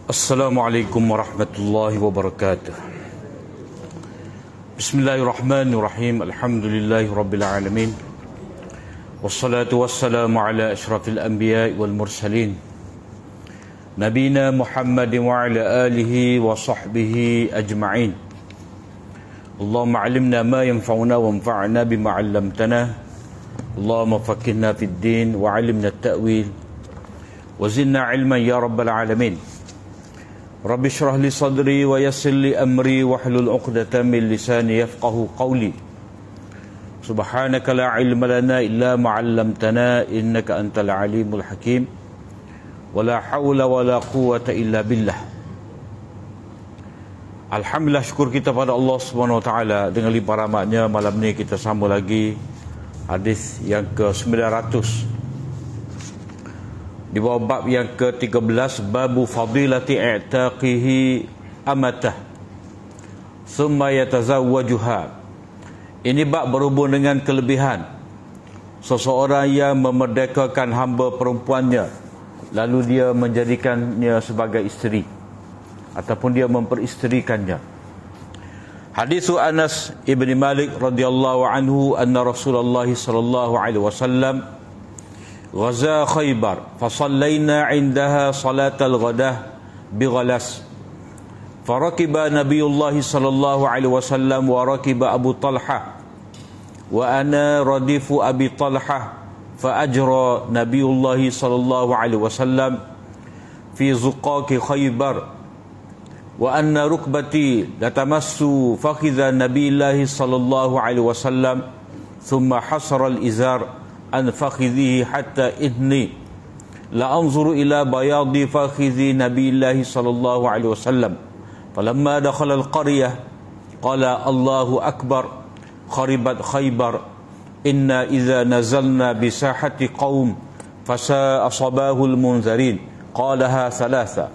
Assalamualaikum warahmatullahi wabarakatuh. Bismillahirrahmanirrahim. Alhamdulillahi rabbil alamin. Wassalatu wassalamu ala asyrafil anbiya wal mursalin. Nabina Muhammadin wa ala alihi wa sahbihi ajma'in. Allahumma alimna ma yanfa'una wa anfa'na bima 'allamtana. Allahumma faqihna fid din wa 'allimna at-ta'wil wa zidna 'ilman ya rabbal alamin. Rabbi syrah li sadri wa yassir li amri wahlul 'uqdatam min lisani yafqahu qawli. Subhanaka la ilma lana illa ma 'allamtana innaka antal alimul hakim. Wa la haula wa la quwwata illa billah. Alhamdulillah, syukur kita pada Allah Subhanahu wa taala, dengan limpah rahmatnya malam ni kita sambung lagi hadis yang ke-900 di bawah bab yang ke-13, babu fadilati i'taqihi amatah thumma yatazawwajuha. Ini bab berhubung dengan kelebihan seseorang yang memerdekakan hamba perempuannya lalu dia menjadikannya sebagai isteri ataupun dia memperisterikannya. Hadis Anas ibn Malik radhiyallahu anhu anna Rasulullah sallallahu alaihi wasallam ghaza Khaybar fasallayna 'indaha salatal ghadah bighalas farakiba Nabiullah sallallahu alaihi wasallam wa rakiba Abu Talha wa ana radifu Abi Talha fa ajra Nabiullah sallallahu alaihi wasallam fi zuqaqi Khaybar wa anna rukbati latamassu fakhidha Nabiullah sallallahu alaihi wasallam thumma hasara al-izar an fakhidhihi hatta inni la anzuru ila bayadi fakhidhi Nabillahi sallallahu alaihi wasallam falamma dakhala al-qaryah qala Allahu akbar kharibat Khaybar inna idza nazalna bi sahati qaum fasa'a sabahu al-munzirin qalaha thalatha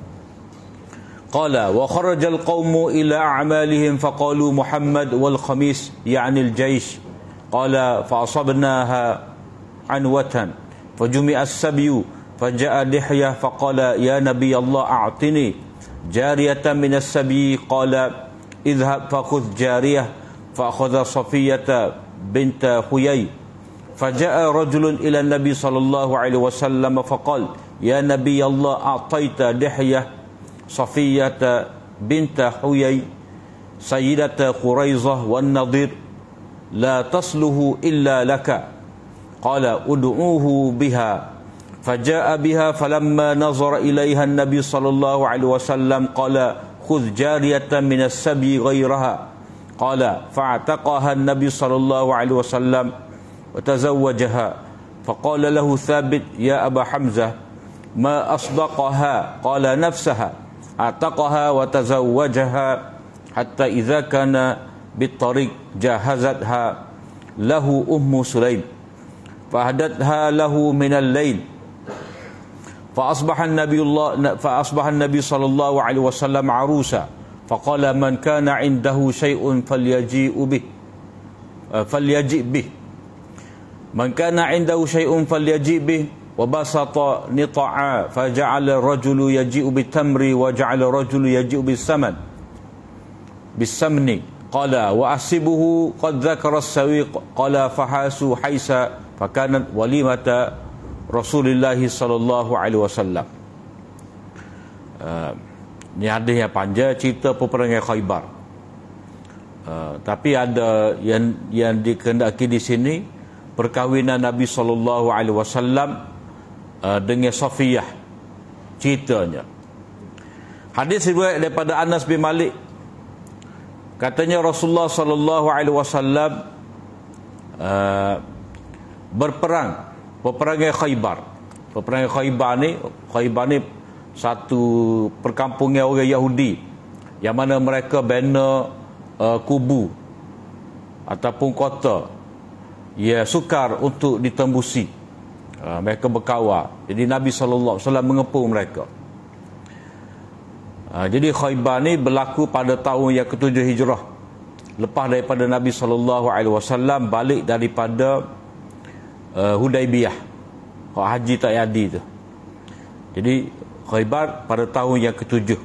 qala wa kharaja al-qaumu ila a'malihim faqalu Muhammad wal khamis ya'ni al-jaysh qala fa asabnaha عنوة فجمع السبي فجاء دحية فقال يا نبي الله أعطني جارية من السبي قال اذهب فخذ جارية فأخذ صفية بنت حيي فجاء رجل إلى النبي صلى الله عليه وسلم فقال يا نبي الله أعطيت دحية صفية بنت حيي سيدة قريظة والنضير لا تصله إلا لك قال ادعوه بها فجاء بها فلما نظر إليها النبي صلى الله عليه وسلم قال خذ جارية من السبي غيرها قال فاعتقها النبي صلى الله عليه وسلم وتزوجها فقال له ثابت يا أبا حمزة ما أصدقها قال نفسها اعتقها وتزوجها حتى إذا كان بالطريق جهزتها له أم سليم فأهدتها له من الليل فأصبح النبي صلى الله عليه وسلم عروسا فقال من كان عنده شيء فليجيء به من كان عنده شيء فليجيء به وبسط نطعا فجعل الرجل يجيء بالتمر وجعل الرجل يجيء بالسمن قال وأحسبه قد ذكر السويق قال فحاسوا حيسا fakanat walimata Rasulullah sallallahu alaihi wasallam. Ni hadis yang panjang cerita peperangan Khaybar. Tapi ada yang dikehendaki di sini perkahwinan Nabi sallallahu alaihi wasallam dengan Safiyah ceritanya. Hadis riwayat daripada Anas bin Malik, katanya Rasulullah sallallahu alaihi wasallam berperang peperangan Khaybar. Peperangan Khaybar ni satu perkampungan orang Yahudi yang mana mereka bina kubu ataupun kota ya sukar untuk ditembusi. Mereka berkawal. Jadi Nabi SAW mengepung mereka. Jadi Khaybar ni berlaku pada tahun yang ke-7 Hijrah, lepas daripada Nabi SAW balik daripada Hudaibiyah, haji tak jadi tu. Jadi Khaybar pada tahun yang ke-7.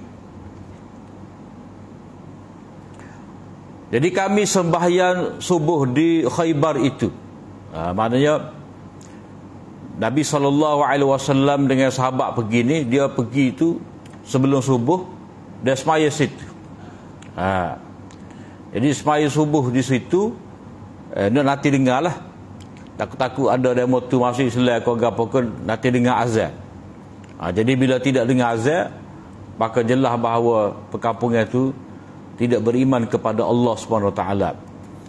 Jadi kami sembahyang subuh di Khaybar itu. Maknanya Nabi SAW dengan sahabat pergi ni, dia pergi itu sebelum subuh, dia semaya situ. Jadi semaya subuh di situ, dia nanti dengar lah. Takut-takut ada demo tu masuk Islam kau apa ke, nanti dengar azan. Jadi bila tidak dengar azan, maka jelas bahawa perkampungan itu tidak beriman kepada Allah SWT.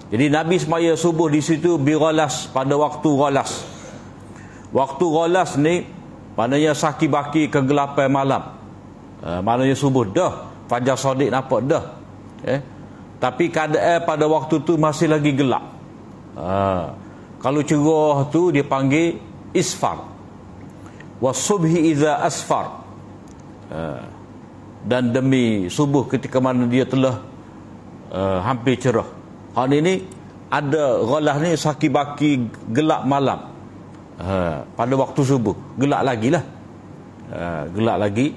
Jadi Nabi semaya subuh di situ bighalas, pada waktu ghalas. Waktu ghalas ni maknanya saki-baki kegelapan malam. Maknanya subuh dah, fajar shadiq nampak dah. Tapi keadaan pada waktu tu masih lagi gelap. Kalau cerah tu dia panggil isfar. Wasubhi idza asfar. Dan demi subuh ketika mana dia telah hampir cerah. Hal ini ada ghalah ni saki-baki gelap malam. Pada waktu subuh gelap lagi lah. Gelap lagi.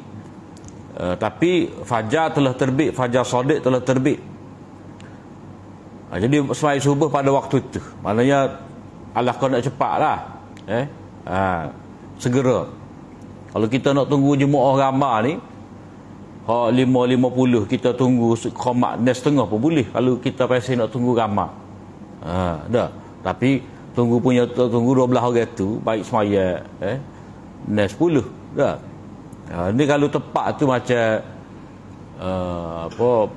Tapi fajar telah terbit, fajar shadiq telah terbit. Jadi semai subuh pada waktu itu. Maknanya Allah kau nak cepat lah. Segera. Kalau kita nak tunggu jemaah ramai ni, 5.50 kita tunggu khomat 6.30 pun boleh. Kalau kita pasti nak tunggu ramai. Dah. Tapi tunggu 12 orang tu baik semaya 6.10 dah. Ni kalau tepat tu macam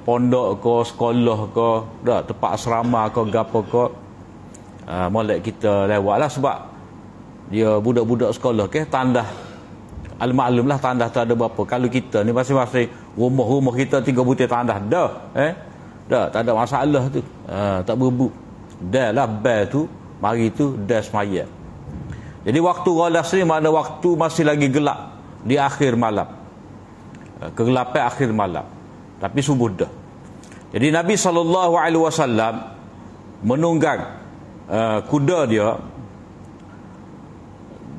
pondok ke, sekolah ke, dah tempat asrama ke, gapo ke, molek kita lewat lah. Sebab dia budak-budak sekolah ke tandah al-maklum lah, tandah tu ada berapa. Kalau kita ni masing-masing rumah kita 3 butir tandah dah, dah tak ada masalah tu. Tak berebut dah lah. Bel tu mari tu dah semaya. Jadi waktu ghalas ni makna waktu masih lagi gelap di akhir malam, kegelapan akhir malam, tapi subuh dah. Jadi Nabi SAW menunggang kuda dia,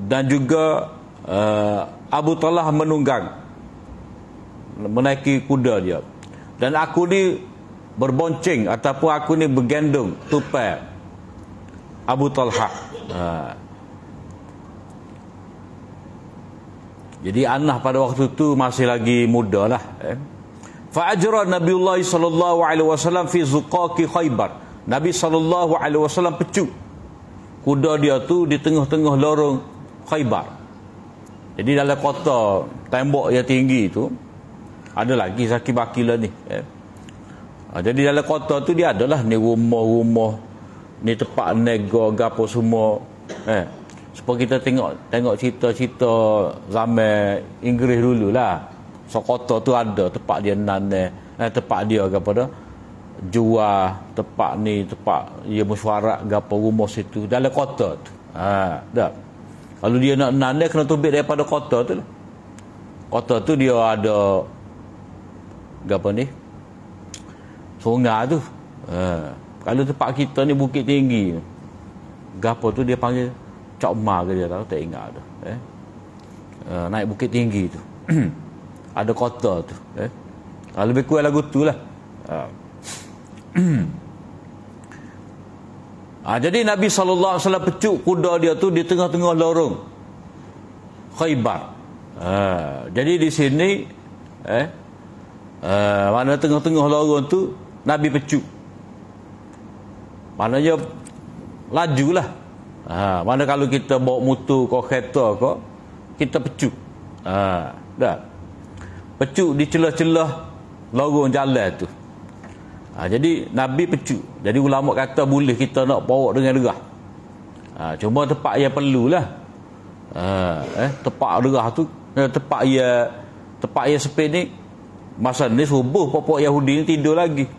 dan juga Abu Talha menunggang, menaiki kuda dia, dan aku ni berbonceng ataupun aku ni bergendong tupai Abu Talha. Jadi anak pada waktu tu masih lagi muda lah. Fa'ajra Nabiullah sallallahu alaihi wasallam fi zuqaqi Khaybar. Nabi sallallahu alaihi wasallam pecut kuda dia tu di tengah-tengah lorong Khaybar. Jadi dalam kota tembok yang tinggi tu ada lagi saki-baki lah ni. Jadi dalam kota tu dia adalah ni rumah-rumah, ni tempat nego gapo semua. Supaya kita tengok cerita-cerita zaman Inggeris dululah. So kota tu ada tempat dia tempat dia apa dah jual, tempat ni tempat dia mesyuarat gapo rumah situ dalam kota tu. Dah. Kalau dia nak nane kena terbit daripada kota tu lah. Kota tu dia ada gapo ni? Sungai tu. Kalau tempat kita ni bukit tinggi. Gapo tu dia panggil Cak Ma ke dia tahu, tak ingat dah. Naik bukit tinggi tu. Ada kota tu. Lebih kurang lagu tu lah. Jadi Nabi SAW pecut kuda dia tu di tengah-tengah lorong Khaybar. Jadi di sini mana tengah-tengah lorong tu Nabi pecut. Maknanya lajulah. Mana kalau kita bawa motor ke kereta ke, kita pecut. Dah. Pecut di celah-celah lorong jalan tu. Jadi Nabi pecut. Jadi ulama kata boleh kita nak bawa dengan derah. Cuma tempat yang perlulah. Tempat derah tu, tempat yang seped ni, masa ni subuh pokok Yahudi ni tidur lagi.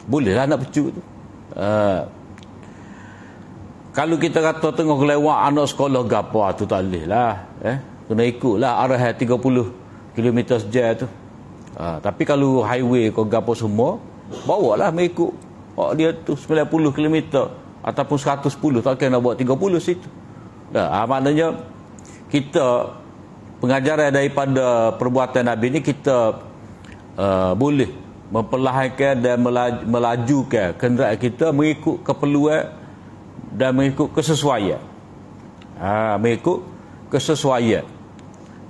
Bolehlah nak pecut tu. Kalau kita kata tengah kelewat anak sekolah gapo tu tak boleh lah. Kena ikutlah arahan 30 km sejam tu. Tapi kalau highway ke gapo semua, bawalah mengikut dia tu 90 km ataupun 110, tak kena buat 30 situ. Maknanya kita pengajaran daripada perbuatan Nabi ni, kita boleh memperlahankan dan melajukan kenderaan kita mengikut keperluan dan mengikut kesesuaian. Mengikut kesesuaian.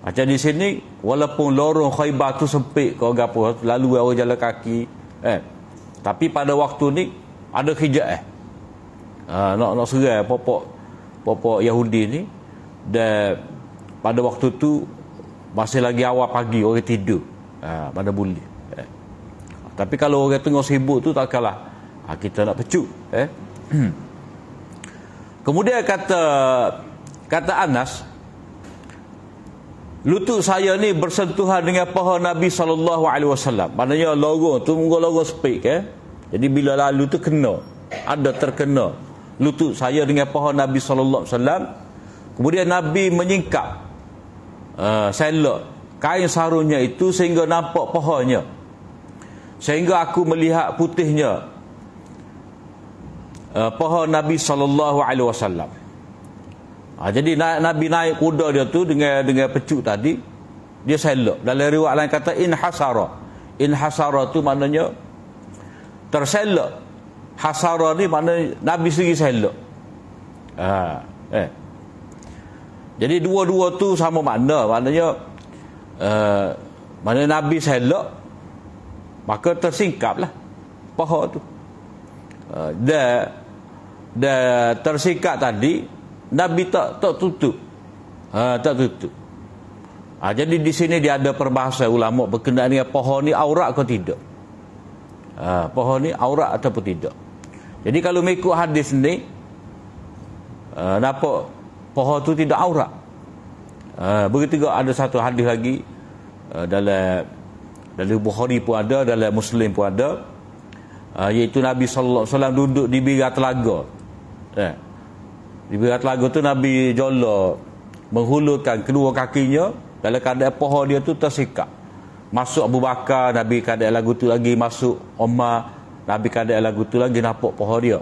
Macam di sini, walaupun lorong Khaybar tu sempit kau gapo, lalu orang jalan kaki, tapi pada waktu ni ada hijab nak serai popok Yahudi ni, dan pada waktu tu masih lagi awal pagi, orang tidur, mana boleh. Tapi kalau orang tengah sibuk tu tak kalah, kita nak pecuk. Kemudian kata Anas, lutut saya ni bersentuhan dengan paha Nabi SAW. Maknanya lorong tu lorong sepik. Jadi bila lalu tu ada terkena lutut saya dengan paha Nabi SAW. Kemudian Nabi menyingkap selok kain sarungnya itu sehingga nampak pahanya, sehingga aku melihat putihnya paha Nabi SAW. Jadi Nabi naik kuda dia tu dengan pecuk tadi, dia selok. Dalam riwayat lain kata inhasara tu maknanya terselok. Hasara ni maknanya Nabi sendiri selok. Jadi dua-dua tu sama maknanya maknanya Nabi selok, maka tersingkaplah paha tu. Dan tersingkap tadi Nabi tak tutup. Tak tutup. Jadi di sini dia ada perbahasan ulama berkenaan dengan paha ni aurat ke tidak. Paha ni aurat ataupun tidak. Jadi kalau mengikut hadis ni, nampak paha tu tidak aurat. Begitu juga ada satu hadis lagi, dalam Bukhari pun ada, dalam Muslim pun ada, iaitu Nabi sallallahu alaihi wasallam duduk di bibir telaga. Di bibir telaga tu Nabi jolok menghulurkan kedua kakinya dalam keadaan paha dia tu tersikat. Masuk Abu Bakar, Nabi keadaan lagu tu lagi. Masuk Umar, Nabi keadaan lagu tu lagi, nampak paha dia.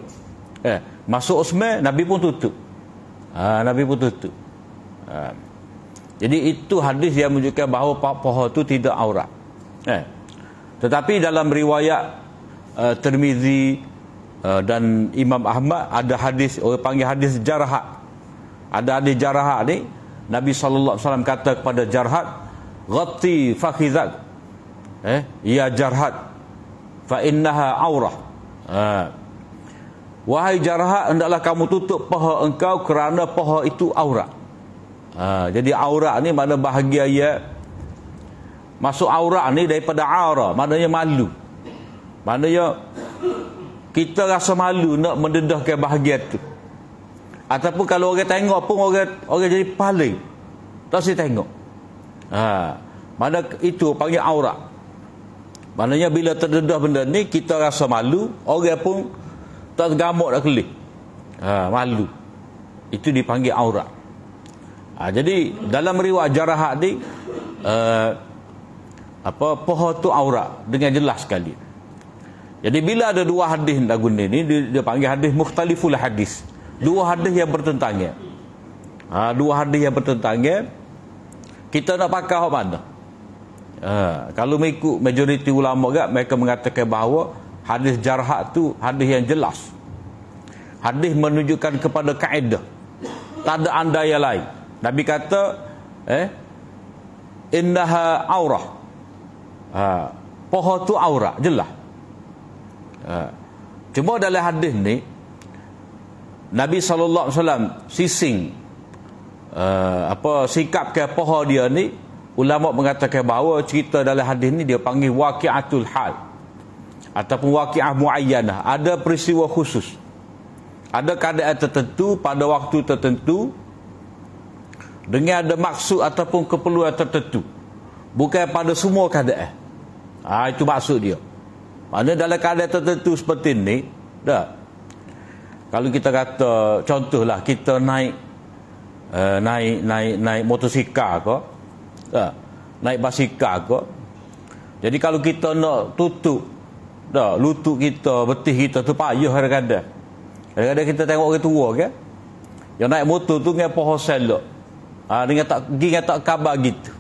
Masuk Uthman, Nabi pun tutup. Nabi pun tutup. Jadi itu hadis yang menunjukkan bahawa paha tu tidak aurat. Tetapi dalam riwayat Tirmizi dan Imam Ahmad ada hadis, orang panggil hadis Jarhat. Ada hadis Jarhat ni, Nabi SAW kata kepada Jarhat, ghatti fakhizak, ya Jarhat, fa innaha aurah. Wahai Jarhat, hendaklah kamu tutup paha engkau kerana paha itu aurat. Jadi aurat ni makna bahagia ya. Masuk aurat ni daripada aura, maknanya malu. Maknanya kita rasa malu nak mendedahkan bahagia tu. Ataupun kalau orang tengok pun orang jadi paling tak si tengok. Mana itu panggil aurat. Maknanya bila terdedah benda ni, kita rasa malu, orang pun tak tergamuk dah kelih. Malu. Itu dipanggil aurat. Jadi dalam riwayat Jarhat ni, paha tu aurat dengan jelas sekali. Jadi bila ada dua hadis lagu ni, dia panggil hadis mukhtaliful hadis. Dua hadis yang bertentangan. Dua hadis yang bertentangan, kita nak pakai hak mana? Kalau mengikut majoriti ulama gak, mereka mengatakan bahawa hadis Jarhat tu hadis yang jelas. Hadis menunjukkan kepada kaedah. Tak ada andaian lain. Nabi kata, innaha aurah. Paha tu aurat, jelas. Cuma dalam hadis ni, Nabi SAW sising sikapkan paha dia ni. Ulama mengatakan bahawa cerita dalam hadis ni dia panggil waqi'atul hal ataupun waqi'ah muayyanah. Ada peristiwa khusus, ada keadaan tertentu pada waktu tertentu dengan ada maksud ataupun keperluan tertentu, bukan pada semua keadaan. Itu maksud dia. Maknanya dalam keadaan tertentu seperti ni, kalau kita kata contohlah kita naik motosikal ke, naik basikal ke. Jadi kalau kita nak tutup lutut kita, betih kita tu payah kadang-kadang kita tengok orang tua kan, yang naik motor tu dengan paha selok. Dengan tak khabar gitu.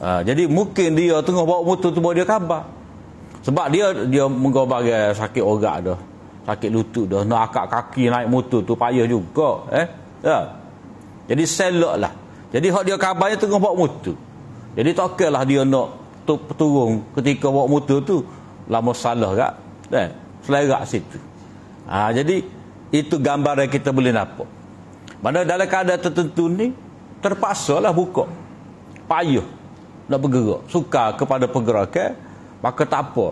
Jadi mungkin dia tengah bawa motor tu bawa dia khabar. Sebab dia menggobagai sakit orak dah, sakit lutut dah, nak akak kaki naik motor tu payah juga. Ya. Jadi selok lah. Jadi hak dia khabarnya tengah bawa motor. Jadi tak kira lah dia nak turun ketika bawa motor tu, lama salah kak. Selerak situ. Jadi itu gambar yang kita boleh nampak. Mana dalam keadaan tertentu ni terpaksa lah buka. Payah nak bergerak. Suka kepada pergerakan, maka tak apa.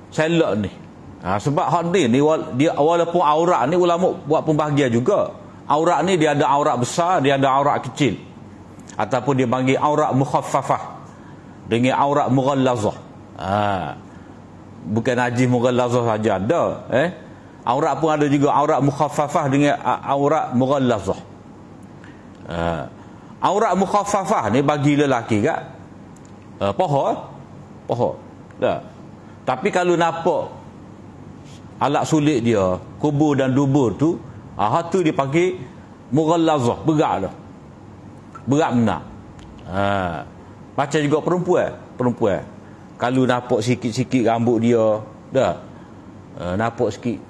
Selok ni. Sebab hak ni dia walaupun aurat ni ulama buat pembahagian juga. Aurat ni dia ada aurat besar, dia ada aurat kecil. Ataupun dia panggil aurat mukhaffafah dengan aurat mughallazah. Bukan najis mughallazah saja ada. Aurat pun ada juga aurat mukhaffafah dengan aurat mughallazah. Aurat mukhaffafah ni bagi lelaki kak. Poho. Dah. Tapi kalau nampak alat sulit dia, kubur dan dubur tu, tu dia panggil mughallazah, berat dah. Berat benar. Macam juga perempuan. Kalau nampak sikit-sikit rambut dia, dah. Nampak sikit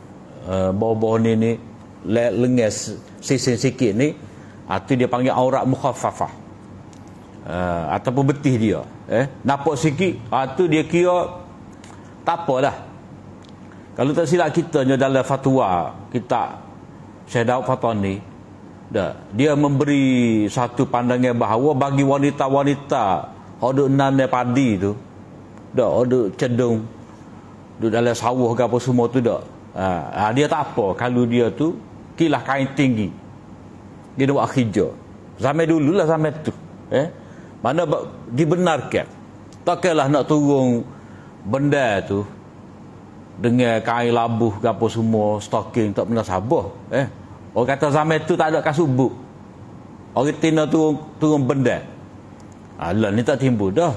bawah-bawah ni lengas sisir sikit ni, tu dia panggil aurat mukhaffafah. Ataupun betih dia, nampak sikit, tu dia kira tak apalah. Kalau tak silap kita dalam fatwa kita Syekh Daud Fatani, dia memberi satu pandangan bahawa bagi wanita-wanita ada nanai padi tu, ada cedung duduk dalam sawah ke apa semua tu dia tak apa kalau dia tu kilah kain tinggi, dia buat khijau. Zaman dululah zaman tu, mana dibenarkan. Takkanlah nak turun benda tu dengan kain labuh ke apa semua, stocking, tak pernah sabar. Orang kata zaman tu tak ada kasubuk, orang tina turun benda. Lah ni tak timbul dah.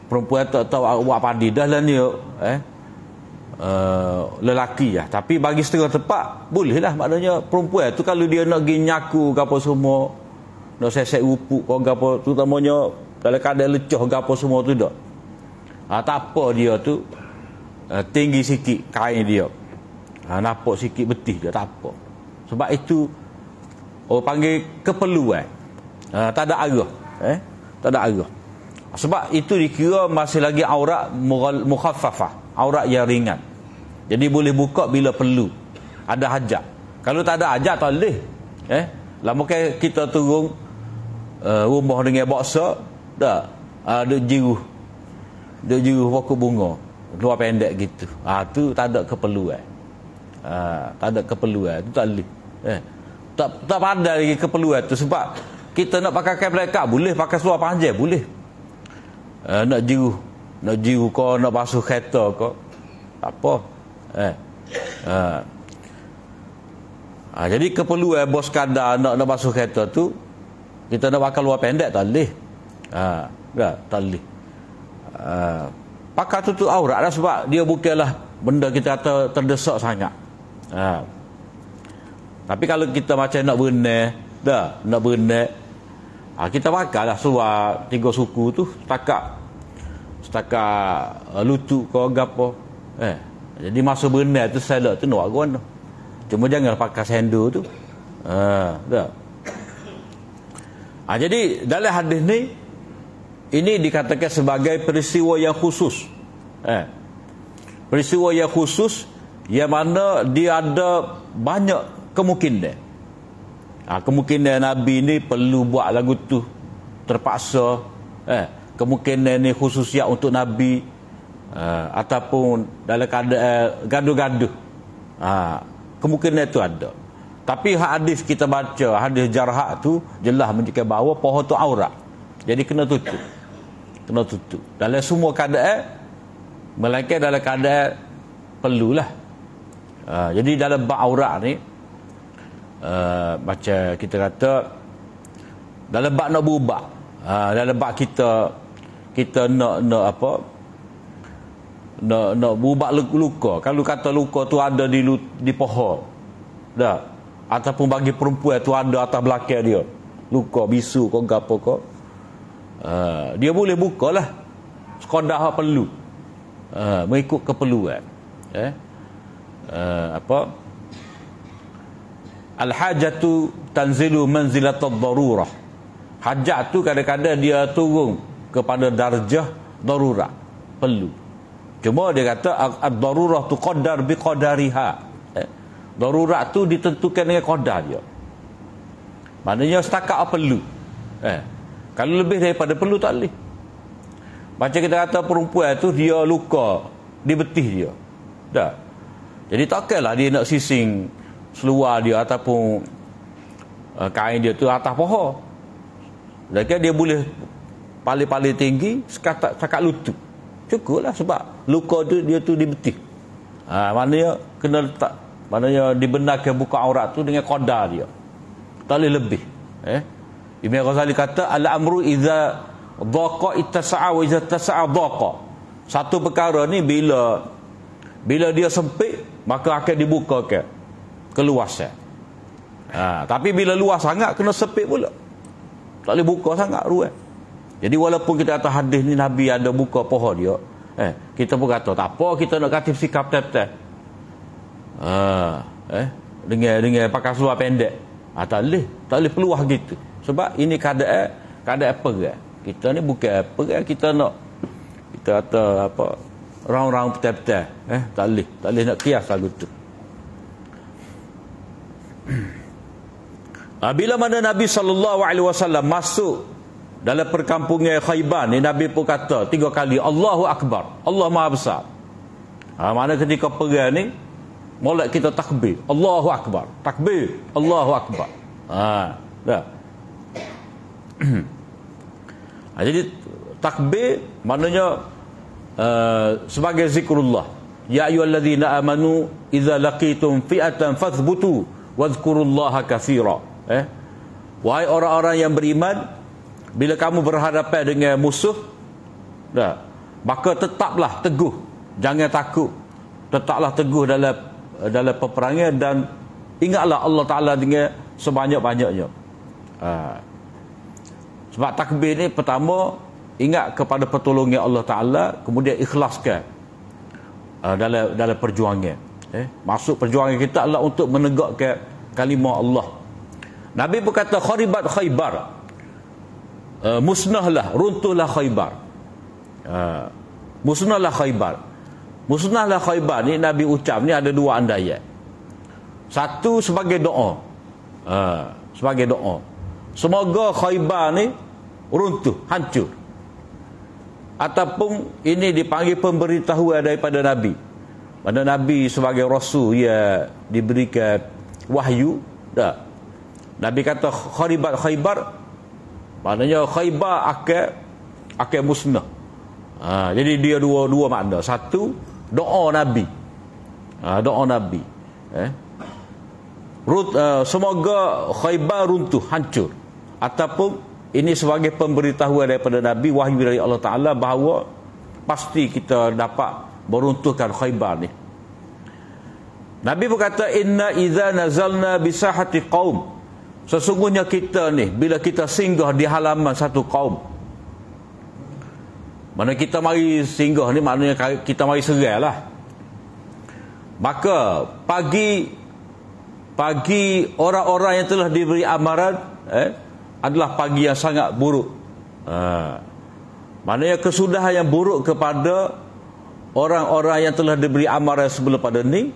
Perempuan tak tahu buat padi dah lah ni. Lelaki lah. Tapi bagi setengah tepat boleh lah. Maknanya perempuan tu kalau dia nak pergi nyaku ke apa semua, nak sesek rupuk ke apa, terutamanya dalam keadaan lecah ke apa semua tu tak. Tak apa dia tu tinggi sikit kain dia, nampak sikit betih dia, tak apa. Sebab itu orang panggil keperluan. Tak ada arah. Tak ada arah. Sebab itu dikira masih lagi aurat mukhaffafah, aurat yang ringan. Jadi boleh buka bila perlu, ada hajat. Kalau tak ada hajat tak boleh. Lama kita turun rumah dengan baksa, dah ada jiruh pokok bunga luar pendek gitu. Tu tak ada keperluan. Tak ada keperluan, tu tak boleh. Tak pandai lagi keperluan tu. Sebab kita nak pakai kain pelekat boleh, pakai seluar panjang boleh. Nak jiru kau, nak basuh kereta kau, tak apa. Jadi keperluan bos kadar nak basuh kereta tu, kita nak pakai luar pendek tak boleh. Tak boleh. Pakai tutup aurat lah, sebab dia bukanlah benda kita kata terdesak sangat. Tapi kalau kita macam nak berenang, kita pakailah seluar 3 suku tu setakat lutut kau gapo. Jadi masa berenang tu selok tu nak guna. Cuma jangan pakai sandal tu. Jadi dalam hadis ni, ini dikatakan sebagai peristiwa yang khusus. Peristiwa yang khusus yang mana dia ada banyak kemungkinan. Kemungkinan Nabi ni perlu buat lagu tu terpaksa. Kemungkinan ni khususiat untuk Nabi, ataupun dalam keadaan gaduh-gaduh. Kemungkinan itu ada. Tapi hadis kita baca, hadis jarhak tu jelas menunjukkan bahawa pohon tu aurat. Jadi kena tutup. Dalam semua keadaan, melainkan dalam keadaan perlulah. Jadi dalam bab aurat ni, macam kita kata, dalam bab nak berubah, dalam bab kita nak apa, nak berubah luka. Kalau kata luka tu ada di pohon, dah ataupun bagi perempuan tu ada atas belakang dia luka bisu kau gapo kau, dia boleh bukalah sekadar hak perlu, mengikut keperluan. Al-hajatu tanzilu manzilatad darurah. Hajat tu kadang-kadang dia turun kepada darjah darurat, perlu. Cuma dia kata ad-darurah tu qadar biqadariha. Darurat tu ditentukan dengan qadar dia. Maknanya setakat apa perlu. Kalau lebih daripada perlu tak boleh. Macam kita kata perempuan tu dia luka di betih dia. Dah. Jadi takkanlah dia nak sising seluar dia ataupun kain dia tu atas paha. Jadi dia boleh paling-paling tinggi setakat lutut. Cukuplah sebab luka tu dia tu di betih. Maknanya kena letak, maknanya dibenarkan buka aurat tu dengan qadar dia. Tak boleh lebih. Ibn Ghazali kata al-amru idza dhaqa ittasa'a wa idza ittasa'a dhaqa. Satu perkara ni bila dia sempit maka akan dibukakan keluasan. Tapi bila luas sangat kena sempit pula. Tak boleh buka sangat ruang. Jadi walaupun kita kata hadis ni Nabi ada buka paha dia, kita pun kata tak apa, kita nak katif sikap tep-tep. Dengan pakai seluar pendek. Tak boleh peluah gitu. Sebab ini keadaan perang. Kita ni bukan perang, kita kata apa, round-round tep-tep. Tak boleh nak kias lagu tu. Bila mana Nabi SAW masuk dalam perkampungan Khaybar ni, Nabi pun kata 3 kali Allahu Akbar, Allah Maha Besar. Mana ketika perang ni molek kita takbir, Allahu Akbar, takbir, Allahu Akbar. Dah. Jadi takbir maknanya sebagai zikrullah. Ya ayyuhallazina amanu idza laqitum fi'atan fathbutu wadhkurullaha katsira. Wahai orang-orang yang beriman, bila kamu berhadapan dengan musuh, maka tetaplah teguh, jangan takut, tetaplah teguh dalam peperangan dan ingatlah Allah Ta'ala dengan sebanyak-banyaknya. Sebab takbir ni pertama ingat kepada pertolongan Allah Ta'ala, kemudian ikhlaskan dalam perjuangan. Maksud perjuangan kita adalah untuk menegakkan kalimah Allah. Nabi berkata kharibat Khaybar, musnahlah, runtuhlah Khaybar. Musnahlah Khaybar. Musnahlah Khaybar ni Nabi ucap ni ada 2 andaian. Satu sebagai doa. Sebagai doa. Semoga Khaybar ni runtuh, hancur. Ataupun ini dipanggil pemberitahuan daripada Nabi. Mana Nabi sebagai Rasul ia diberikan wahyu. Nabi kata kharibat Khaybar, maknanya Khaybar akan musnah. Jadi dia dua makna. Satu, doa Nabi. Doa Nabi. Semoga Khaybar runtuh, hancur. Ataupun ini sebagai pemberitahuan daripada Nabi, wahyu dari Allah Ta'ala bahawa pasti kita dapat meruntuhkan Khaybar ni. Nabi berkata inna idza nazalna bisahati qaum, sesungguhnya kita ni bila kita singgah di halaman satu kaum, mana kita mari singgah ni maknanya kita mari serang lah, maka pagi orang-orang yang telah diberi amaran adalah pagi yang sangat buruk. Maknanya kesudahan yang buruk kepada orang-orang yang telah diberi amaran sebelum pada ni.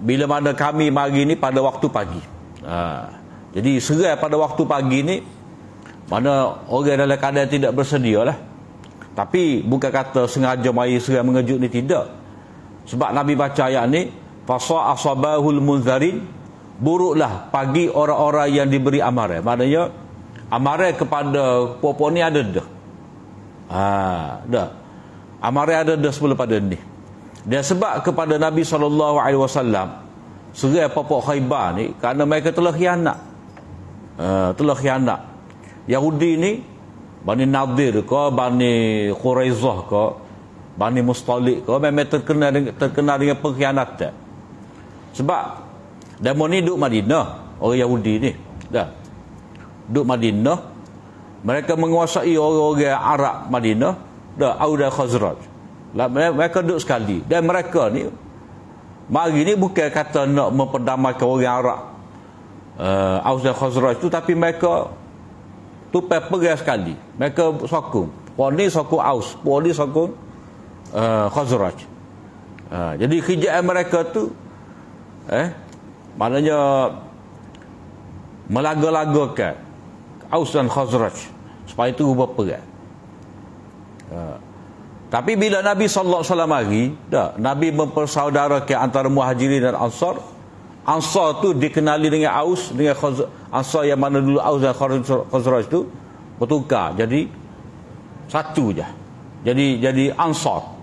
Bila mana kami mari ni pada waktu pagi. Jadi serai pada waktu pagi ni, mana orang dalam keadaan tidak bersedia lah. Tapi bukan kata sengaja mari serai mengejut ni, tidak. Sebab Nabi baca ayat ni, fasa asabahul munzarin, buruklah pagi orang-orang yang diberi amaran. Maknanya amaran kepada puan-puan ni ada dah. Dah. Amaran ada dah sebelum pada ni. Dan sebab kepada Nabi SAW serai popok Khaybar ni kerana mereka telah khianat. Telah khianat. Yahudi ni, Bani Nadir ke, Bani Quraizah ke, Bani Mustalik kau memang terkenal dengan pengkhianatan. Sebab demo ni duduk Madinah, orang Yahudi ni. Dah. Duduk Madinah, mereka menguasai orang-orang Arab Madinah, dah Aus dan Khazraj. Mereka duduk sekali. Dan mereka ni mari ni bukan kata nak memperdamaikan orang Arab Aus dan Khazraj tu, tapi mereka tupai perang sekali. Mereka sokong. Puan ni sokong Aus, puan ni sokong Khazraj. Jadi kerjaan mereka tu maknanya melaga-lagakan Aus dan Khazraj supaya itu berperang. Tapi bila Nabi sallallahu alaihi wasallam mari, Nabi mempersaudarakan antara Muhajirin dan Ansar. Ansar tu dikenali dengan Aus, dengan Ansar yang mana dulu Aus dan Khazraj tu bertukar jadi satu je. Jadi Ansar.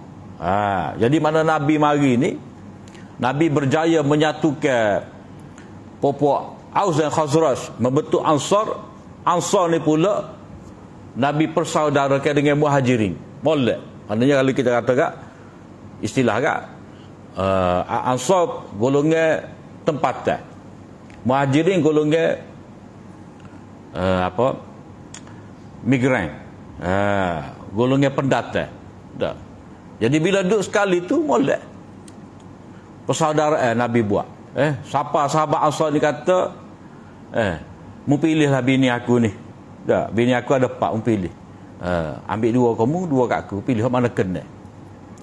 Jadi mana Nabi mari ni, Nabi berjaya menyatukan popok Aus dan Khazraj membentuk Ansar. Ansar ni pula Nabi persaudarakan dengan Muhajirin. Boleh. Maknanya kalau kita kata kat istilah kat Ansar golongan tempatan, Muhajirin golongan migran, golongan pendatang. Dah. Jadi bila duduk sekali tu molek persaudaraan Nabi buat. Siapa sahabat Ansar ni kata mu pilihlah bini aku ni. Dah, bini aku ada 4, mu pilih. Ambil 2 kamu, 2 kat aku, pilih mana kena.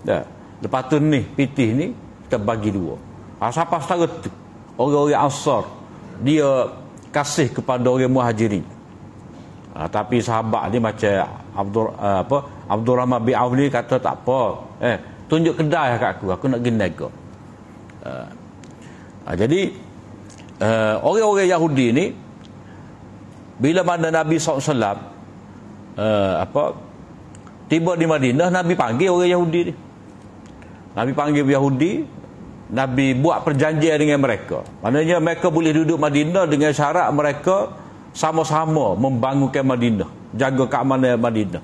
Dah. Lepas tu ni pitih ni kita bagi 2. Siapa setara tu orang-orang Ansar dia kasih kepada orang Muhajirin. Tapi sahabat ni macam Abdurrahman bin Auf ni kata tak apa, tunjuk kedai kat aku nak pergi nego. Jadi orang-orang Yahudi ni bila mana Nabi SAW tiba di Madinah, Nabi panggil orang Yahudi ni. Nabi panggil Yahudi, Nabi buat perjanjian dengan mereka. Maknanya mereka boleh duduk Madinah dengan syarat mereka sama-sama membangunkan Madinah, jaga keamanan Madinah,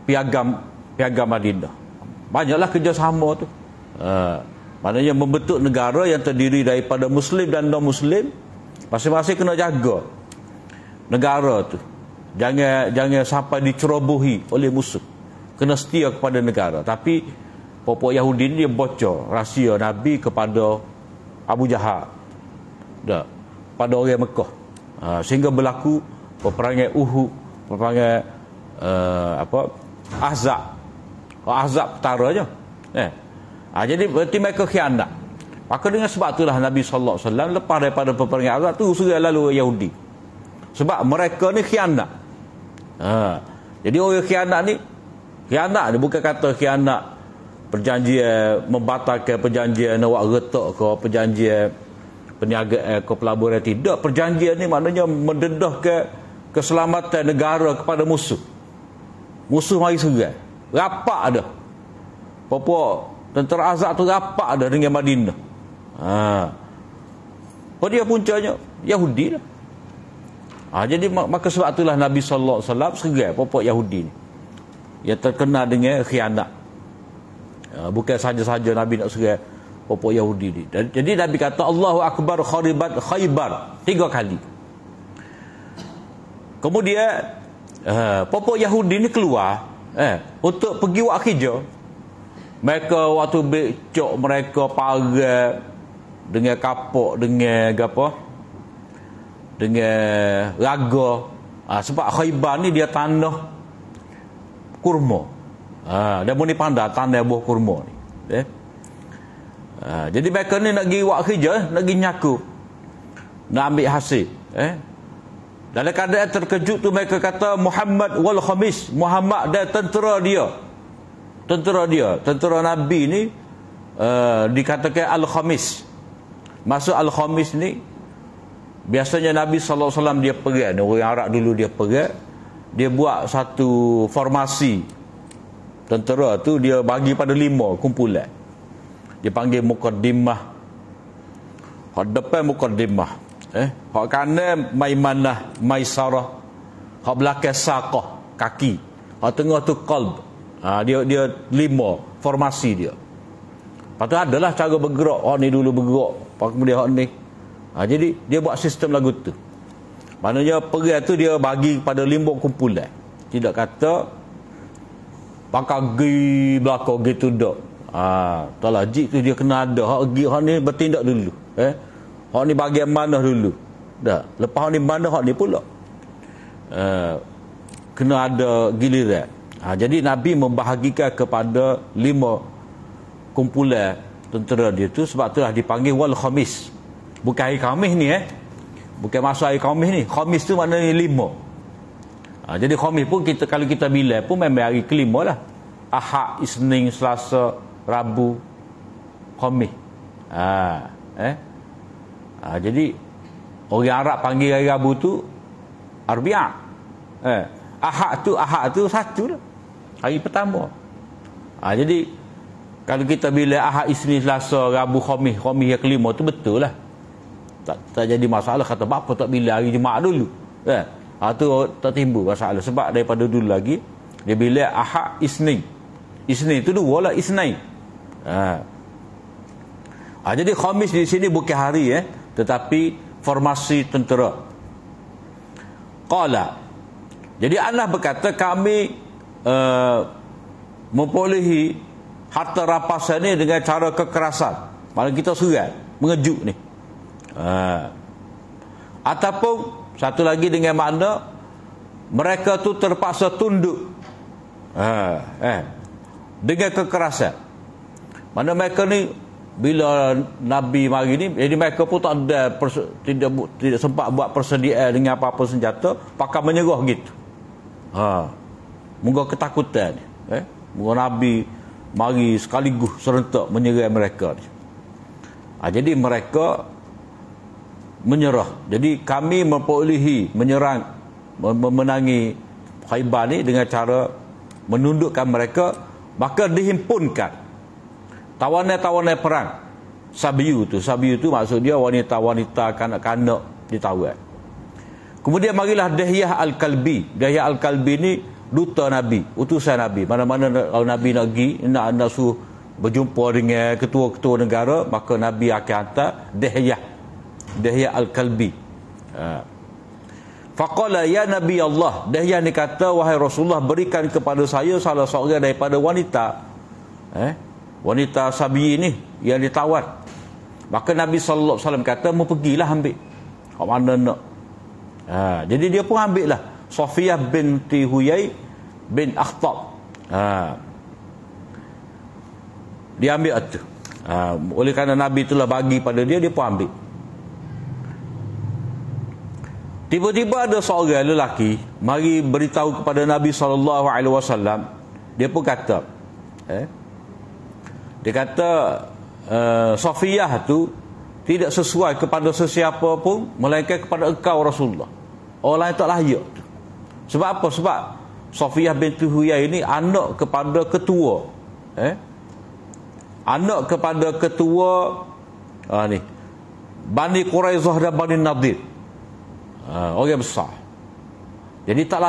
piagam Madinah. Banyaklah kerjasama tu. Maknanya membentuk negara yang terdiri daripada Muslim dan non-Muslim, masing-masing kena jaga negara tu. Jangan sampai dicerobohi oleh musuh. Kena setia kepada negara. Tapi popok Yahudi ni dia bocor rahsia Nabi kepada Abu Jahal. Dah, pada orang Mekah. Sehingga berlaku peperangan Uhud, peperangan Ahzab. Ahzab utara je. Jadi berarti mereka khianat. Maka dengan sebab itulah Nabi sallallahu alaihi wasallam lepas daripada peperangan Ahzab tu suruh lalu Yahudi. Sebab mereka ni khianat. Jadi orang khianat ni bukan kata khianat perjanjian, membatalkan perjanjian nak retak ke, perjanjian perniagaan ke pelaburan. Tidak. Perjanjian ni maknanya mendedahkan keselamatan negara kepada musuh. Musuh mari serang, rapat ada. Popok tentera Ahzab tu rapat ada dengan Madinah. Dia puncanya Yahudi lah. Jadi maka sebab itulah Nabi sallallahu alaihi wasallam serang popok Yahudi ni yang terkenal dengan khianat. Bukan saja-saja Nabi nak serang popok Yahudi ni. Jadi Nabi kata Allahu Akbar kharibat Khaybar 3 kali. Kemudian popok Yahudi ni keluar untuk pergi buat kerja. Mereka waktu becok mereka parang dengan kapok, dengan dengan raga. Sebab Khaybar ni dia tanah kurma. Dia muni pandai tanah buah kurma ni. Jadi mereka ni nak pergi buat kerja, nak pergi nyaku, nak ambil hasil. Dalam keadaan terkejut tu mereka kata Muhammad wal Khamis, Muhammad dan tentera dia. Tentera Nabi ni dikatakan Al-Khamis. Maksud Al-Khamis ni biasanya Nabi sallallahu alaihi wasallam dia perang, orang Arab dulu dia perang, dia buat satu formasi tentera tu, dia bagi pada 5 kumpulan. Dia panggil muqaddimah. Hak depan muqaddimah, hak kanan maimanah, maisarah, hak belakang saqah, kaki, hak tengah tu qalb, Dia 5 formasi dia. Lepas tu adalah cara bergerak. Hak ni dulu bergerak, kemudian hak ni. Jadi dia buat sistem lagu tu. Maknanya perang tu dia bagi kepada 5 kumpulan. Tidak kata bakal gi belakang gitu dak. Tak logik tu dia kena ada hak ni bertindak dulu. Hak ni bahagian mana dulu. Dah. Lepas hak ni mana hak ni pula. Kena ada giliran. Jadi Nabi membahagikan kepada 5 kumpulan tentera dia tu, sebab itulah dipanggil wal khamis. Bukan hari Khamis ni bukan masa hari Khamis ni. Khamis tu maknanya 5. Jadi Khamis pun kalau kita bilang pun memang hari kelima lah. Ahad, Isnin, Selasa, Rabu, Khamis. Jadi orang Arab panggil hari Rabu tu Arbi'a. Ahad tu satu lah, hari pertama. Jadi kalau kita bila Ahad, Isnin, Selasa, Rabu, Khamis yang kelima tu betul lah. Tak jadi masalah. Kata apa tak bila hari Jumaat dulu. Tu tak timbul masalah. Sebab daripada dulu lagi dia bila Ahad, Isnin. Isnin tu 2 lah, Isnin. Jadi Khamis di sini bukan hari tetapi formasi tentera. Qala. Jadi Allah berkata kami memperolehi harta rampasan ni dengan cara kekerasan. Malah kita serat, mengejut ni. Ataupun satu lagi dengan makna mereka tu terpaksa tunduk dengan kekerasan. Mana mereka ni bila Nabi mari ni, jadi mereka pun tak ada tidak sempat buat persediaan dengan apa-apa senjata, pakai menyerah gitu. Moga ketakutan moga Nabi mari sekaligus serentak menyerang mereka ni. Jadi mereka menyerah. Jadi kami memperolehi menyerang memenangi Khaybar ni dengan cara menundukkan mereka, maka dihimpunkan tawanan-tawanan perang. Sabiyu tu maksud dia wanita-wanita, kanak-kanak ditawan. Kemudian marilah Dihyah Al-Kalbi. Dihyah Al-Kalbi ni duta Nabi, utusan Nabi. Mana-mana kalau Nabi nak pergi, nak suruh berjumpa dengan ketua-ketua negara, maka Nabi akan hantar Dihyah Al-Kalbi. Faqala ya Nabi Allah. Dihyah ni kata, wahai Rasulullah, berikan kepada saya salah seorang daripada wanita wanita Sabi ni yang ditawan. Maka Nabi sallallahu alaihi wasallam kata, mau pergilah ambil. Kau mana nak? Jadi dia pun ambil lah Safiyah binti Huyai bin Akhtab. Dia ambil itu. Oleh kerana Nabi itulah bagi pada dia, dia pun ambil. Tiba-tiba ada seorang lelaki mari beritahu kepada Nabi SAW. Dia pun kata dia kata Safiyah tu tidak sesuai kepada sesiapa pun melainkan kepada engkau Rasulullah. Orang lain tak layak. Sebab apa? Sebab Safiyah binti Huyai ini anak kepada ketua anak kepada ketua ni Bani Quraizah dan Bani Nadir. Orang besar. Jadi tak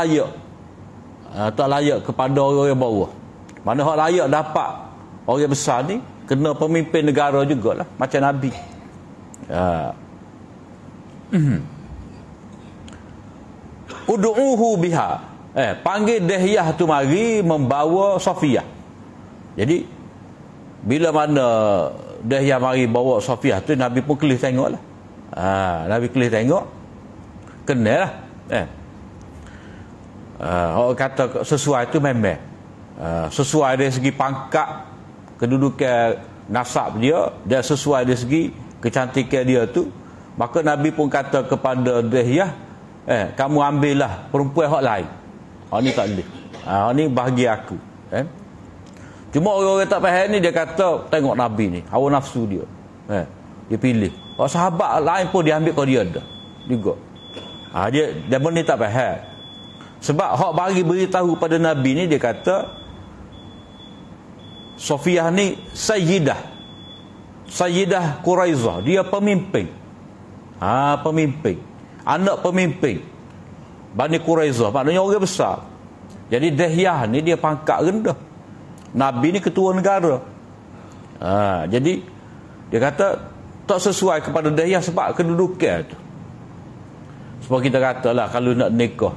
layak kepada orang bawah. Mana hak layak dapat orang besar ni kena pemimpin negara jugalah macam Nabi. Ud'uhu biha. Panggil Dihyah tu mari membawa Safiyah. Jadi bila mana Dihyah mari bawa Safiyah tu, Nabi pun kelih tengoklah. Nabi kelih tengok, kenalah. Orang kata sesuai tu memang sesuai dari segi pangkat, kedudukan nasab dia, dan sesuai dari segi kecantikan dia tu. Maka Nabi pun kata kepada Dihyah, kamu ambillah perempuan hak lain. Hak ni tak boleh. Hak ni bahagi aku. Cuma orang-orang tak faham ni, dia kata tengok Nabi ni, hawa nafsu dia. Dia pilih. Hak sahabat lain pun dia ambil kau dia dah. Juga. Dia benda ni tak faham. Sebab hak bagi beritahu pada Nabi ni, dia kata Safiyah ni Sayyidah Quraizah. Dia pemimpin. Pemimpin. Anak pemimpin Bani Quraizah, maknanya orang besar. Jadi Dihyah ni dia pangkat rendah. Nabi ni ketua negara. Jadi dia kata tak sesuai kepada dia sebab kedudukan tu. Sebab kita katalah kalau nak nikah,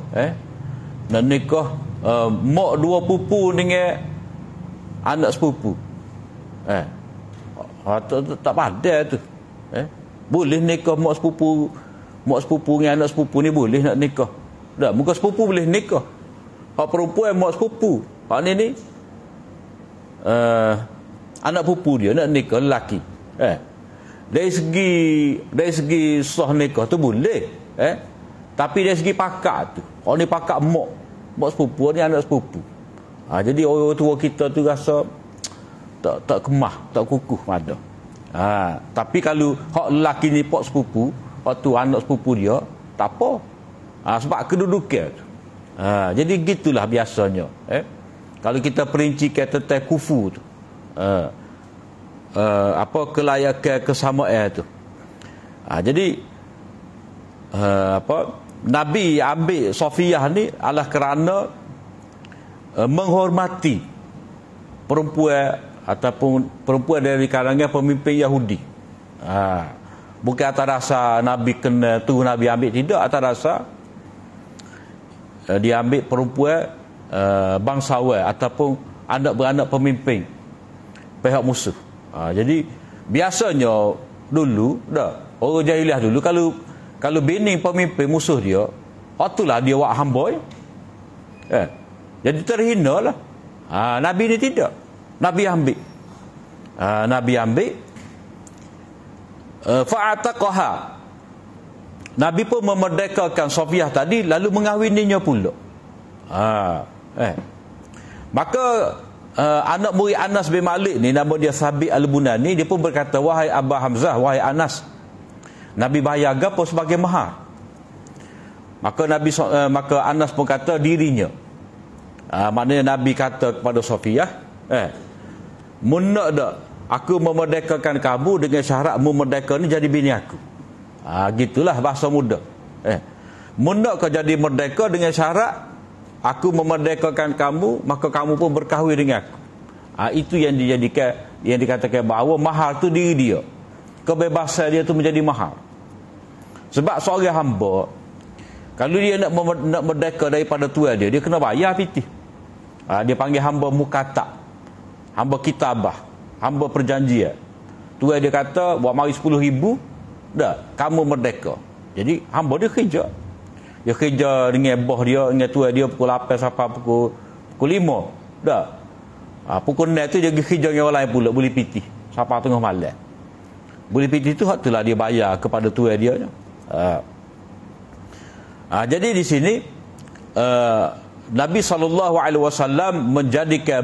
nak nikah mak dua pupu dengan anak sepupu. Tak pada tu. Boleh nikah mak sepupu dengan anak sepupu ni boleh nak nikah. Tak, muka sepupu boleh nikah. Hak perempuan mak sepupu. Hak ni anak pupu dia nak nikah lelaki. Dari segi sah nikah tu boleh. Tapi dari segi pakak tu, orang ni pakak mak sepupu ni anak sepupu. Jadi orang tua kita tu rasa tak kemah, tak kukuh ada. Tapi kalau hak lelaki ni pak sepupu, hak tu anak sepupu dia, tak apa. Sebab kedudukan tu. Jadi gitulah biasanya. Kalau kita perincikan tentang kufu tu, kelayakan kesamaan tu. Jadi Nabi ambil Safiyah ni adalah kerana menghormati perempuan ataupun perempuan dari kalangan pemimpin Yahudi. Bukan atas rasa Nabi kena tu Nabi ambil, tidak, atas rasa dia ambil perempuan bangsawan ataupun anak beranak pemimpin pihak musuh. Jadi biasanya dulu orang jahiliah dulu kalau bini pemimpin musuh dia, itulah dia wak hamboi. Jadi terhina lah. Nabi ni tidak. Nabi ambil fa'ataqaha. Nabi pun memerdekakan Safiyah tadi lalu mengahwininya pula. Maka anak murid Anas bin Malik ni, nama dia Sabit Al-Bunani, dia pun berkata, wahai Abah Hamzah, wahai Anas, Nabi bayar gapo sebagai mahar? Maka Anas pun kata dirinya. Maknanya Nabi kata kepada Safiyah, mun nak dak aku memerdekakan kamu dengan syarat memerdeka ni jadi bini aku. Gitulah bahasa muda. Mun nak kau jadi merdeka dengan syarat aku memerdekakan kamu, maka kamu pun berkahwin dengan aku. Itu yang dijadikan, yang dikatakan bahawa mahar tu diri dia. Kebebasan dia tu menjadi mahar. Sebab seorang hamba, kalau dia nak merdeka daripada tuan dia kena bayar piti. Dia panggil hamba mukatab, hamba kitabah, hamba perjanjian. Tuan dia kata, buat mari 10,000, dah kamu merdeka. Jadi hamba dia kerja. Dia kerja dengan boh dia, dengan tuan dia pukul 8 sampai pukul 5. Dah. Pukul 6 tu dia kerja dengan orang lain pula, boleh piti sampai tengah malam. Boleh piti tu hak itulah dia bayar kepada tuan dia. Jadi di sini Nabi SAW menjadikan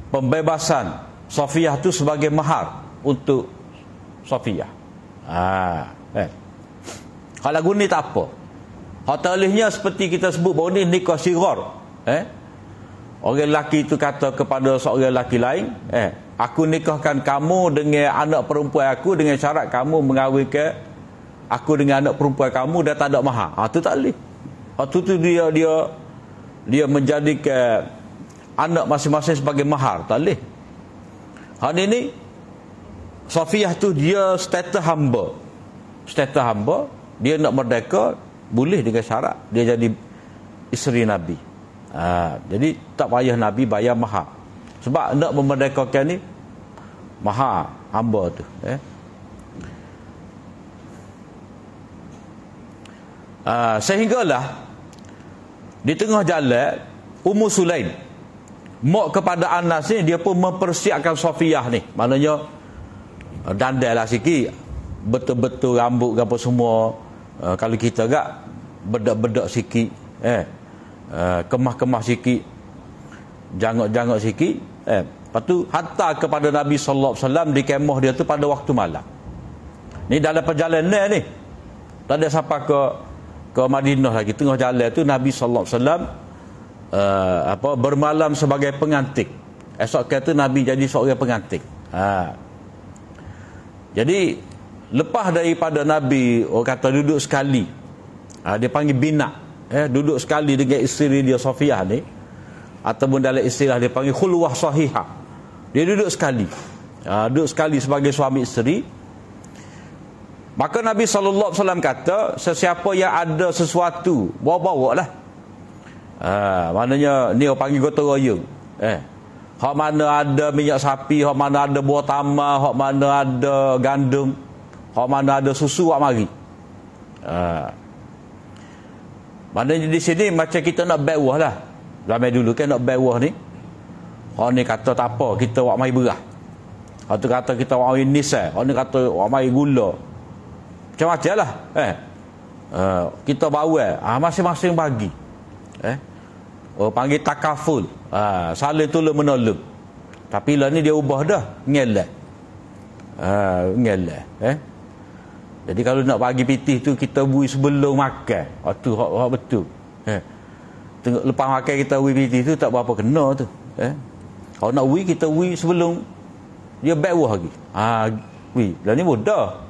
pembebasan Safiyah tu sebagai mahar untuk Safiyah. Hal lagu ni tak apa. Hak talihnya seperti kita sebut bahawa ni nikah syirar. Orang lelaki itu kata kepada seorang lelaki lain, aku nikahkan kamu dengan anak perempuan aku dengan syarat kamu mengawinkan aku dengan anak perempuan kamu dan tak ada mahar. Itu tak boleh. Tu dia menjadikan anak masing-masing sebagai mahar. Tak boleh. Hak ni Safiyah tu dia status hamba. Status hamba, dia nak merdeka boleh dengan syarat dia jadi isteri Nabi. Jadi tak payah Nabi bayar mahar. Sebab nak memerdekakan ni mahar hamba tu. Sehinggalah di tengah jalan Ummu Sulaim, mak kepada Anas ni, dia pun mempersiapkan Safiyah ni. Maknanya dandailah sikit, betul-betul rambut apa semua. Kalau kita gak bedak-bedak sikit, kemah-kemah sikit, jangok-jangok sikit. Lepas tu hantar kepada Nabi sallallahu alaihi wasallam di kemah dia tu pada waktu malam. Ni dalam perjalanan ni, tak ada sampai ke Madinah lagi, tengah jalan tu Nabi sallallahu alaihi wasallam bermalam sebagai pengantin. Esok kata Nabi jadi seorang pengantin. Jadi lepas daripada Nabi orang kata duduk sekali, dia panggil bina, duduk sekali dengan isteri dia Safiyah ni. ataupun dalam istilah dia panggil khulwah sahihah. Dia duduk sekali. Duduk sekali sebagai suami isteri. Maka Nabi SAW kata, sesiapa yang ada sesuatu, bawa-bawa lah. Maknanya ni orang panggil gotong royong. Hak mana ada minyak sapi, hak mana ada buah tamar, hak mana ada gandum, hak mana ada susu, hak mari. Maknanya di sini macam kita nak baiwah lah. Ramai dulu kan nak baiwah ni. Hak ni kata tak apa, kita wak mari berah. Hak tu kata kita wak mari nisai, hak ni kata wak mari gula. Macam-macam lah. Kita bawal, masing-masing bagi. Panggil takaful. Saling tolong menolong. Tapi lah ni dia ubah dah, ngelak. Ngelak. Jadi kalau nak bagi pitih tu, kita bui sebelum makan. Itu hak betul. Tengok lepas makan kita bui pitih tu, tak berapa kena tu. Kalau nak bui, kita bui sebelum dia baiwah lagi. Lah ni mudah.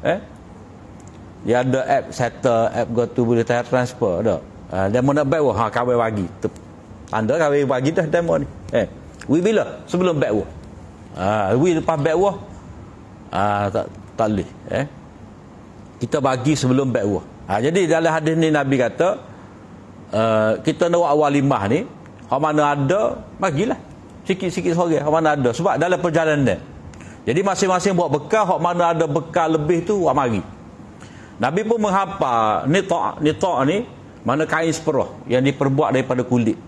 Dia ada app settle, app GoTo boleh transfer ada. Dia mau nak baiwah, kawai bagi. Tanda kawai bagi dah demo ni. Wi bila? Sebelum baiwah. Wi lepas baiwah tak boleh. Kita bagi sebelum baiwah. Jadi dalam hadis ni Nabi kata, kita nak buat walimah ni, hak mana ada bagilah. Sikit-sikit seorang, hak mana ada. Sebab dalam perjalanan. Jadi masing-masing buat bekal, hak mana ada bekal lebih tu buat mari. Nabi pun menghafal nita' ni mana kain seperuh yang diperbuat daripada kulit.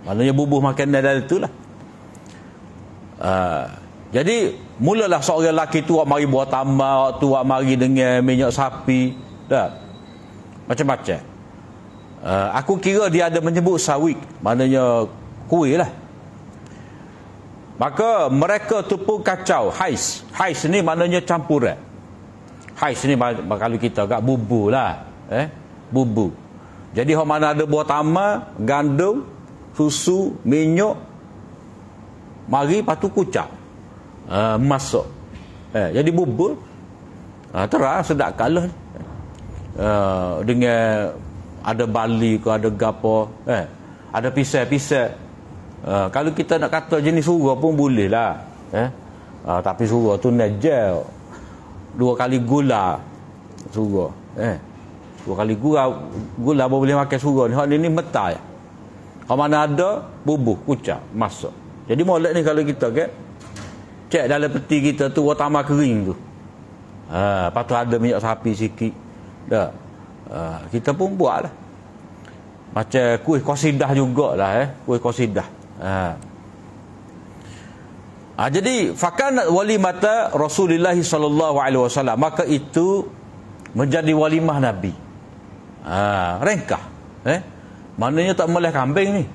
Maknanya bubuh makanan dari itulah. Jadi mulalah seorang lelaki tu mari buat tamar, tu mari dengan minyak sapi, dah. Macam-macam. Aku kira dia ada menyebut sawik, maknanya kuih lah. Maka mereka tu pun kacau. Hais ni maknanya campuran. Hais ni kalau kita kat bubu lah. Bubu. Jadi hok mana ada buah tamar, gandum, susu, minyak, mari lepas tu kucap. Masuk. Jadi bubu. Terang sedap kalah. Dengan ada bali ke, ada gapo, ada pisai-pisai. Kalau kita nak kata jenis surah pun boleh lah. Tapi surah tu najal. 2 kali gula surah. 2 kali gula baru boleh makan surah ni. Hak ni metai. Hak mana ada bubuh, kucap, masuk. Jadi molek ni kalau kita cek dalam peti kita tu tamar kering tu. Lepas tu ada minyak sapi sikit. Dah. Kita pun buat lah. Macam kuih qasidah jugalah. Kuih qasidah. Jadi fakanat walimata Rasulullah sallallahu alaihi wasallam, maka itu menjadi walimah Nabi. Rengkah. Maknanya tak meleh kambing ni.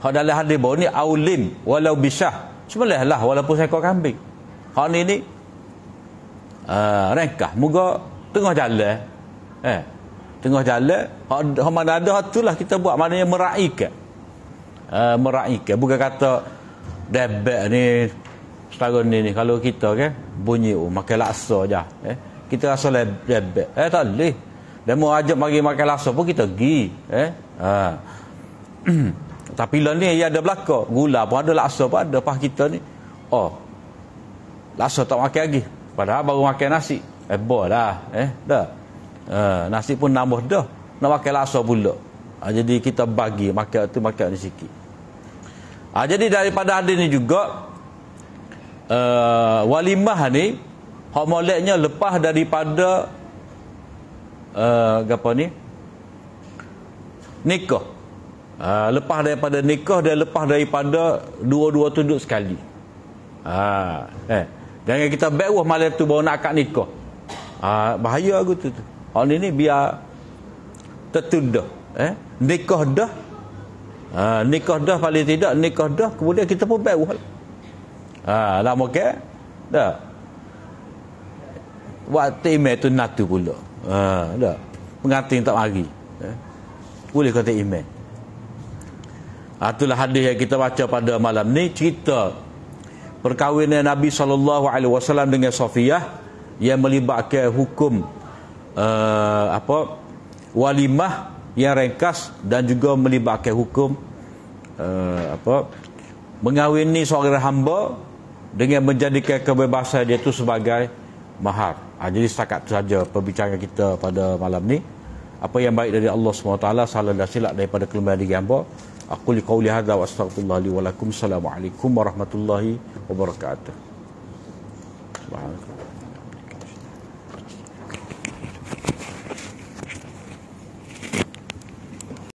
Hak dalam hadis bawah ni aulim walau bisyah. Sembelih lah walaupun seekor kambing. Hak ni rengkah. Moga tengah jalan. Tengah jalan, hak mana ada itulah kita buat, maknanya meraihkan. Meraihkan, bukan kata debek ni setahun ni kalau kita bunyi makan laksa je. Kita rasa debek. Tak boleh. Dia mau ajak mari makan laksa pun kita pergi. Tapi lah ni ia ada belaka. Gula pun ada, laksa pun ada. Pas kita ni, laksa tak makan lagi. Padahal baru makan nasi. Boleh dah. Dah. Nasi pun nambah dah. Nak makan laksa pula. Jadi kita bagi makan tu, makan ni sikit. Jadi daripada hadis ni juga walimah ni hak moleknya lepas daripada nikah. Lepas daripada nikah dan lepas daripada dua-dua tu duduk sekali. Jangan kita baiwah malam tu baru nak akad nikah. Bahaya aku tu. Hal ni biar tertunda. Nikah dah. Nikah dah paling tidak, nikah dah, kemudian kita pun baiwah. Lama dah. Waktu email tu natu pula. Dah. Pengantin tak mari. Boleh kata email. Itulah hadis yang kita baca pada malam ni, cerita perkahwinan Nabi SAW dengan Safiyah yang melibatkan hukum walimah yang ringkas dan juga melibatkan hukum mengawini seorang hamba dengan menjadikan kebebasan dia itu sebagai mahar. Jadi setakat itu saja perbincangan kita pada malam ni. Apa yang baik dari Allah SWT, salah dan silap daripada kelemahan diri hamba. Aku liqauli hadza wa astaghfirullah li wa lakum. Assalamualaikum warahmatullahi wabarakatuh. Subhanallah.